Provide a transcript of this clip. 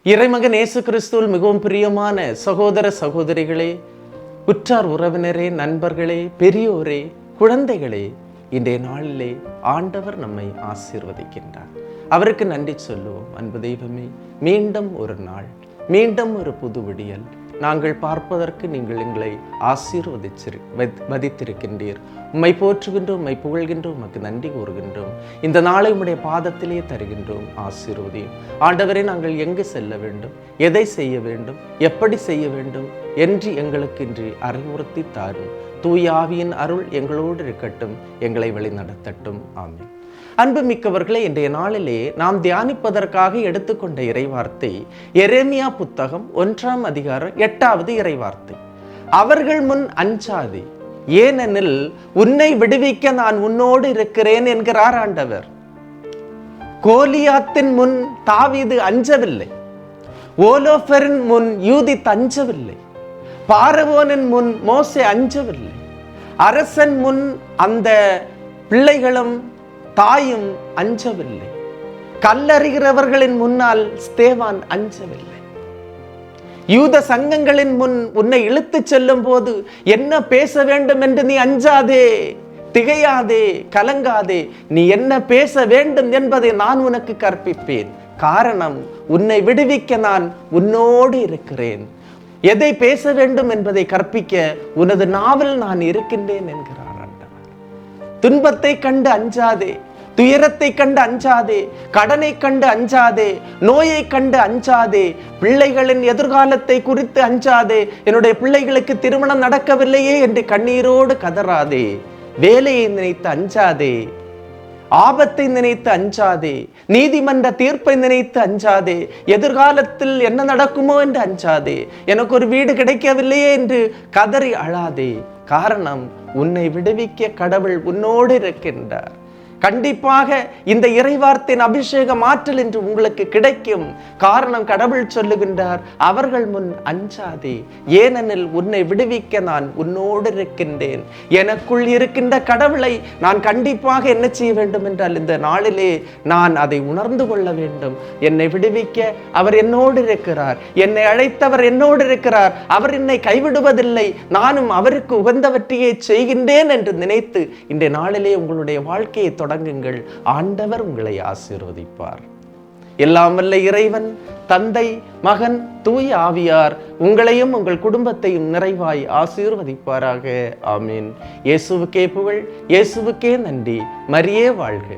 இறைமகன் இயேசு கிறிஸ்துவில் மிகவும் பிரியமான சகோதர சகோதரிகளே, உற்றார் உறவினரே, நண்பர்களே, பெரியோரே, குழந்தைகளே, இன்றைய நாளிலே ஆண்டவர் நம்மை ஆசீர்வதிக்கின்றார். அவருக்கு நன்றி சொல்லுவோம். அன்பு தெய்வமே, மீண்டும் ஒரு நாள், மீண்டும் ஒரு புது விடியல் நாங்கள் பார்ப்பதற்கு நீங்கள் எங்களை ஆசீர்வதித்திருக்கின்றீர். உம்மை போற்றுகின்றோம், உம்மை புகழ்கின்றோம், உமக்கு நன்றி கூறுகின்றோம். இந்த நாளை உம்முடைய பாதத்திலே தருகின்றோம். ஆசீர்வதியும் ஆண்டவரே. நாங்கள் எங்கு செல்ல வேண்டும், எதை செய்ய வேண்டும், எப்படி செய்ய வேண்டும் என்று எங்களுக்கு இன்று அறிவுறுத்தி தாரும். தூய ஆவியின் அருள் எங்களோடு இருக்கட்டும், எங்களை வழி நடத்தட்டும். ஆமென். அன்பு மிக்கவர்களே, இன்றைய நாளிலே நாம் தியானிப்பதற்காக எடுத்துக்கொண்ட இறைவார்த்தை எரேமியா புத்தகம் 1ஆம் அதிகாரம் 8வது இறைவார்த்தை. அவர்கள் முன் அஞ்சாதே, ஏனெனில் உன்னை விடுவிக்க நான் உன்னோடு இருக்கிறேன் என்கிறார் ஆண்டவர். கோலியாத்தின் முன் தாவீது அஞ்சவில்லை, ஓலோஃபரின் முன் யூதித் அஞ்சவில்லை, பார்வோனின் முன் மோசே அஞ்சவில்லை, அரசன் முன் அந்த பிள்ளைகளும் தாயும் அஞ்சவில்லை, கல்லறிகிறவர்களின் முன்னால் ஸ்தேவான் அஞ்சவில்லை. யூத சங்கங்களின் முன் உன்னை இழுத்துச் செல்லும் போது என்ன பேச வேண்டும் என்று நீ அஞ்சாதே, திகையாதே, கலங்காதே. நீ என்ன பேச வேண்டும் என்பதை நான் உனக்கு கற்பிப்பேன். காரணம், உன்னை விடுவிக்க நான் உன்னோடு இருக்கிறேன். எதை பேச வேண்டும் என்பதை கற்பிக்க உனது நாவில் நான் இருக்கின்றேன் என்கிறார். துன்பத்தை கண்டு அஞ்சாதே, துயரத்தை கண்டு அஞ்சாதே, கடனை கண்டு அஞ்சாதே, நோயை கண்டு அஞ்சாதே, பிள்ளைகளின் எதிர்காலத்தை குறித்து அஞ்சாதே. என்னுடைய பிள்ளைகளுக்கு திருமணம் நடக்கவில்லையே என்று கண்ணீரோடு கதறாதே, வேலையை நினைத்து அஞ்சாதே, ஆபத்தை நினைத்து அஞ்சாதே, நீதிமன்ற தீர்ப்பை நினைத்து அஞ்சாதே, எதிர்காலத்தில் என்ன நடக்குமோ என்று அஞ்சாதே, எனக்கு ஒரு வீடு கிடைக்கவில்லையே என்று கதறி அழாதே. காரணம், உன்னை விடுவிக்க கடவுள் உன்னோடு இருக்கின்றார். கண்டிப்பாக இந்த இறைவார்த்தையின் அபிஷேகம் ஆற்றல் என்று உங்களுக்கு கிடைக்கும். காரணம், கடவுள் சொல்லுகின்றார், அவர்கள் முன் அஞ்சாதே, ஏனெனில் உன்னை விடுவிக்க நான் உன்னோடு இருக்கின்றேன். எனக்குள் இருக்கின்ற கடவுளை நான் கண்டிப்பாக என்ன செய்ய வேண்டும் என்றால், இந்த நாளிலே நான் அதை உணர்ந்து கொள்ள வேண்டும். என்னை விடுவிக்க அவர் என்னோடு இருக்கிறார், என்னை அழைத்தவர் என்னோடு இருக்கிறார், அவர் என்னை கைவிடுவதில்லை, நானும் அவருக்கு உகந்தவற்றையே செய்கின்றேன் என்று நினைத்து இந்த நாளிலே உங்களுடைய வாழ்க்கையை தொடங்குங்கள். ஆண்டவர் உங்களை ஆசீர்வதிப்பார். எல்லாம் வல்ல இறைவன், தந்தை, மகன், தூய ஆவியார் உங்களையும் உங்கள் குடும்பத்தையும் நிறைவாய் ஆசீர்வதிப்பாராக. ஆமீன். இயேசுவுக்கே புகழ், இயேசுவுக்கே நன்றி. மரியே வாழ்க.